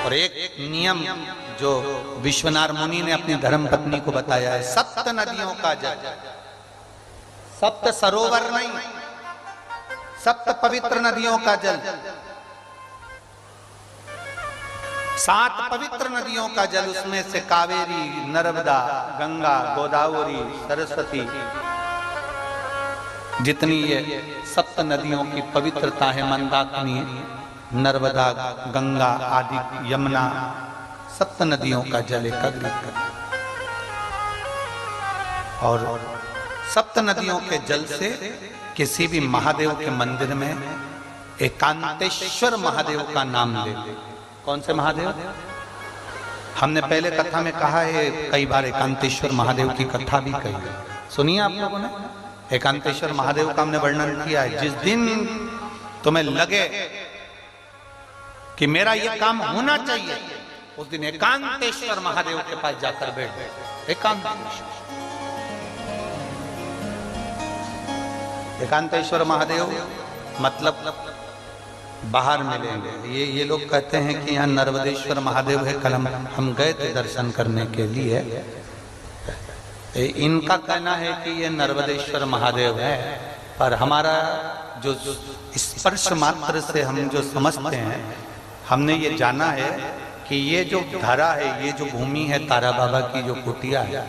और एक नियम जो विश्वनाथ मुनि ने अपनी धर्म पत्नी को बताया है, 7 नदियों का जल, 7 सरोवर नहीं, 7 पवित्र नदियों का जल, 7 पवित्र नदियों का जल, उसमें से कावेरी, नर्मदा, गंगा, गोदावरी, सरस्वती, जितनी ये 7 नदियों की पवित्रता है, मंदाकिनी, नर्मदा, गंगा आदि, यमुना, 7 नदियों का जल एकत्रित कर और 7 नदियों के जल से किसी भी महादेव के मंदिर में एकांतेश्वर महादेव का नाम ले। कौन से महादेव? हमने पहले कथा में कहा है, कई बार एकांतेश्वर महादेव की कथा भी कही है, सुनिए आप लोगों ने। एकांतेश्वर महादेव का हमने वर्णन किया है। जिस दिन तुम्हें लगे कि मेरा ये काम होना चाहिए, उस दिन एकांतेश्वर महादेव के पास जाकर बैठ। एकांतेश्वर महादेव मतलब बाहर मिलेंगे। ये लोग कहते हैं कि यहाँ नर्मदेश्वर महादेव है, कल हम गए थे दर्शन करने के लिए। इनका कहना है कि ये नर्मदेश्वर महादेव है, पर हमारा जो स्पर्श मात्र से हम जो समझते हैं, हमने ये जाना है कि ये जो धरा है, ये जो भूमि है तारा बाबा की जो कुटिया है,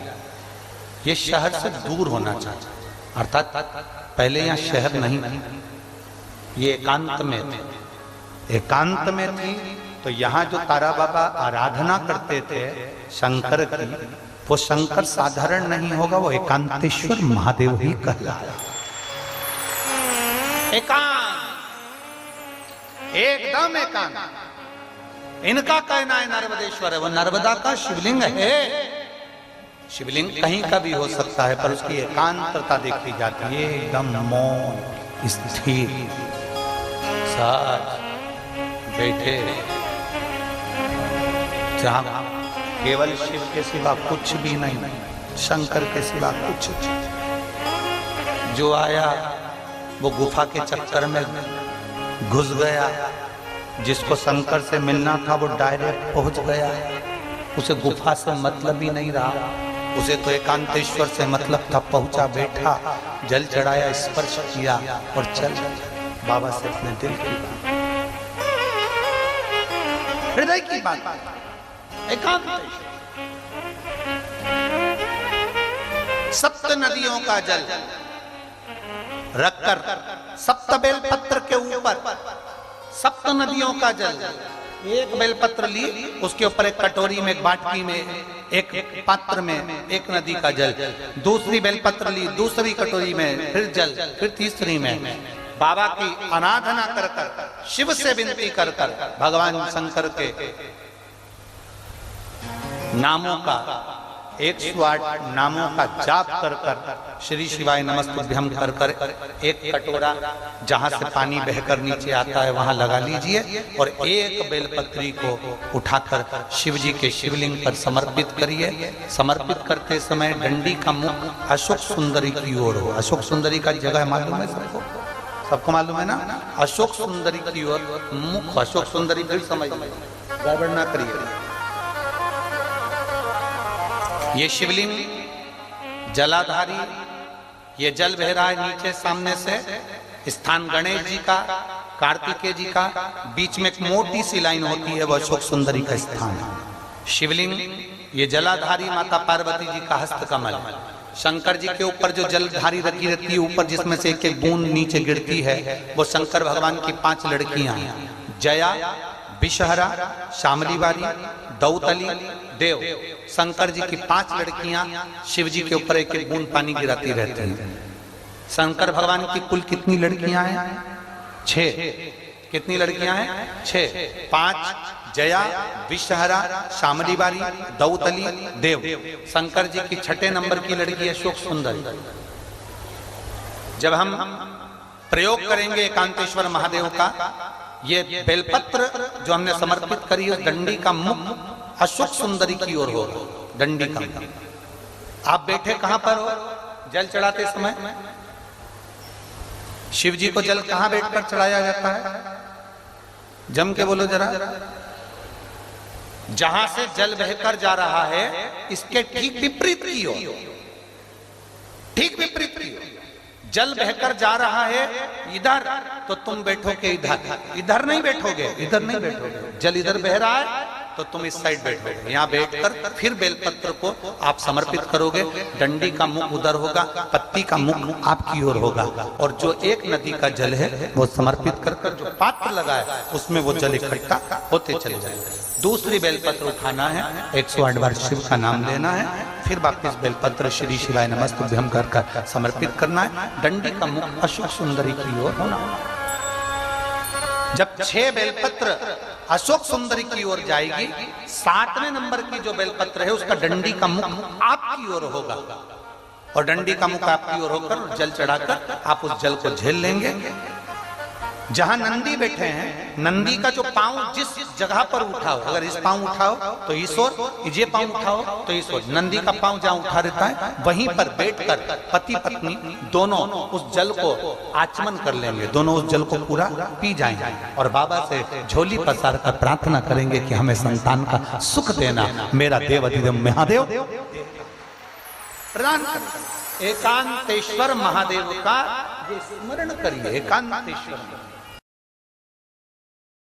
ये शहर से दूर होना चाहिए। अर्थात पहले यहाँ शहर नहीं थी, ये एकांत में थी। एकांत में थी तो यहाँ जो तारा बाबा आराधना करते थे शंकर की, वो शंकर साधारण नहीं होगा, वो एकांतेश्वर महादेव ही कहलाया। एकांत, एकदम एकांत। इनका कहना है नर्मदेश्वर है, वो नर्मदा का शिवलिंग है। शिवलिंग कहीं का भी हो सकता है, पर उसकी एकांतता देखी जाती है, एकदम मौन, स्थिर, साथ बैठे, जहां केवल शिव के सिवा कुछ भी नहीं, शंकर के सिवा कुछ। जो आया वो गुफा के चक्कर में घुस गया, जिसको शंकर से मिलना था वो डायरेक्ट पहुंच गया, उसे गुफा से मतलब ही नहीं रहा, उसे तो एकांतेश्वर से मतलब था। पहुंचा, बैठा, जल चढ़ाया, स्पर्श किया और चल बाबा से अपने दिल की बात, हृदय की बात, एकांतेश्वर। 7 नदियों का जल रखकर 7 बेलपत्र के ऊपर 7 नदियों का जल, एक बेलपत्र ली, उसके ऊपर एक कटोरी में, एक बाटकी में, एक पात्र में एक नदी का जल, दूसरी बेलपत्र ली, दूसरी कटोरी में फिर जल, फिर तीसरी में बाबा की आराधना कर कर, शिव से विनती कर कर, भगवान शंकर के नामों का 108 नामों का जाप कर कर, श्री शिवाय नमस्तुभ्यम कर कर, एक कटोरा जहां से पानी बहकर नीचे आता है वहां लगा लीजिए और एक बेलपत्री को उठाकर शिव जी के शिवलिंग पर समर्पित करिए। समर्पित करते समय डंडी का मुख अशोक सुंदरी की ओर हो। अशोक सुंदरी का जगह मालूम है सबको? सबको मालूम है ना? अशोक सुंदरी की ओर मुख, अशोक सुंदरी भी समझ, गड़बड़ ना करिए। ये शिवलिंग जलाधारी, ये जल बह रहा है नीचे सामने से, स्थान गणेश जी का, कार्तिकेय जी का, बीच में एक मोटी सी लाइन होती है, वो अशोक सुंदरी का स्थान है। शिवलिंग ये जलाधारी माता पार्वती जी का हस्तकमल, शंकर जी के ऊपर जो जलधारी रखी रहती है ऊपर, जिसमें से एक एक बूंद नीचे गिरती है, वो शंकर भगवान की 5 लड़कियां हैं, जया, विषहरा, शामलीवारी, दौतली, देव। शंकर जी की 5 लड़कियां शिव जी के ऊपर एक एक बूंद पानी गिराती रहती हैं। शंकर भगवान की कुल कितनी लड़कियां हैं? 6। कितनी लड़कियां हैं? 6। 5 जया, विषहरा, शामलीवारी, दौतली, देव। शंकर जी की 6 नंबर की लड़की अशोक सुंदरी। जब हम प्रयोग करेंगे एकांतेश्वर महादेव का, ये बेलपत्र जो हमने समर्पित करी है, डंडी का मुख अशोक सुंदरी की ओर होगा, डंडी का। आप बैठे कहां पर हो? जल चढ़ाते समय शिव जी को जल कहां बैठकर चढ़ाया जाता है? जम के बोलो जरा। जहां से जल बहकर जा रहा है इसके ठीक विपरीत की ओर, ठीक विपरीत की ओर जल बहकर जा रहा है इधर, तो तुम बैठोगे इधर, इधर नहीं बैठोगे, इधर नहीं बैठोगे। जल इधर बह रहा है तो तुम इस साइड बैठोगे। यहाँ बैठकर फिर बेलपत्र को आप समर्पित करोगे। डंडी का मुख उधर होगा, पत्ती का मुख आपकी ओर होगा, और जो एक नदी का जल है वो समर्पित कर कर जो पात्र लगा है उसमें वो जल इकट्ठा होते चले जाएंगे। दूसरी बेलपत्र उठाना है, 108 बार शिव का नाम लेना है, फिर वापिस बेलपत्र श्री शिवाय नमस्तुभ्यं कर कर समर्पित करना है। डंडी का मुख अशोक सुंदरी की ओर होना। जब 6 बेलपत्र अशोक सुंदरी की ओर जाएगी, 7वें नंबर की जो बेलपत्र है उसका डंडी का मुख आपकी ओर होगा, और डंडी का मुख आपकी ओर होकर जल चढ़ाकर आप उस जल को झेल लेंगे। जहां नंदी बैठे हैं, नंदी का जो पांव जिस जगह पर उठाओ, अगर इस पांव उठाओ तो इस ओर, ये पांव उठाओ तो इस ओर, नंदी का पांव जहां उठा रहता है वहीं पर बैठकर पति पत्नी दोनों उस जल को आचमन कर लेंगे, दोनों उस जल को पूरा पी जाएंगे और बाबा से झोली पसार कर प्रार्थना करेंगे कि हमें संतान का सुख देना, मेरा देव अधिदेव महादेव प्रदान करें। एकांतेश्वर महादेव का ये स्मरण करिए, एकांतेश्वर।